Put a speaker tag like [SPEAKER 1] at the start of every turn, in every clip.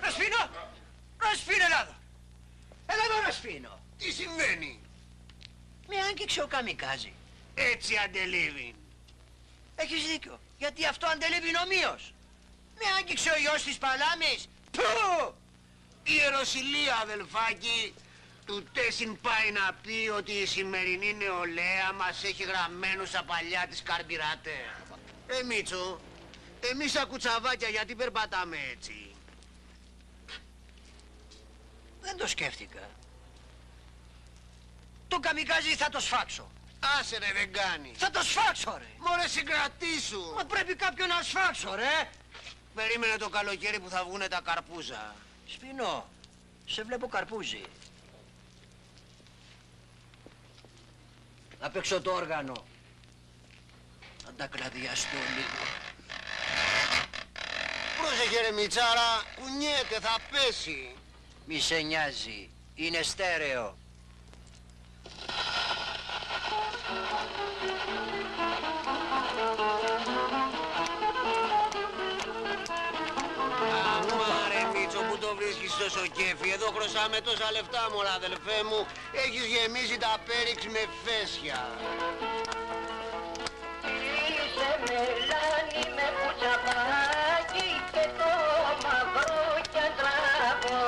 [SPEAKER 1] Ρασπίνο! Ρασπίνο, έλα εδώ! Έλα εδώ, Ρασπίνο!
[SPEAKER 2] Τι συμβαίνει?
[SPEAKER 1] Με άγγιξε ο καμικάζι.
[SPEAKER 2] Έτσι αντελείβει.
[SPEAKER 1] Έχεις δίκιο, γιατί αυτό αντελείβει νομίως. Με άγγιξε ο γιος της Παλάμης. Που!
[SPEAKER 2] Η Ιεροσυλία, αδελφάκι, του τέσιν πάει να πει ότι η σημερινή νεολαία μας έχει γραμμένους στα παλιά της καρμπιράτε. Μίτσο, εμείς τα κουτσαβάκια γιατί περπατάμε έτσι?
[SPEAKER 1] Δεν το σκέφτηκα. Το καμικάζι θα το σφάξω.
[SPEAKER 2] Άσε ρε, δεν κάνει.
[SPEAKER 1] Θα το σφάξω, ρε.
[SPEAKER 2] Μωρέ, συγκρατήσου.
[SPEAKER 1] Μα πρέπει κάποιον να σφάξω, ρε.
[SPEAKER 2] Περίμενε το καλοκαίρι που θα βγουνε τα καρπούζα.
[SPEAKER 1] Σπινό, σε βλέπω καρπούζι. Θα παίξω το όργανο. Να τα κλαδιαστώ λίγο.
[SPEAKER 2] Πρόσεχε ρε Μιτσάρα, κουνιέται, θα πέσει.
[SPEAKER 1] Μη σε νοιάζει, είναι στέρεο.
[SPEAKER 2] Αμάρε Μίτσο, που το βρίσκεις τόσο κέφι? Εδώ χρωστάμε τόσα λεφτά, μωρά αδελφέ μου. Έχεις γεμίσει τα πέριξ με φέσια.
[SPEAKER 3] Είσαι μελάνι με κουτσαπάκι και το μαύρο και τραβώ.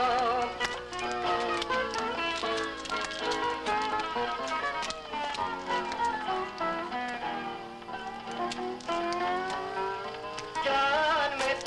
[SPEAKER 3] Κι αν με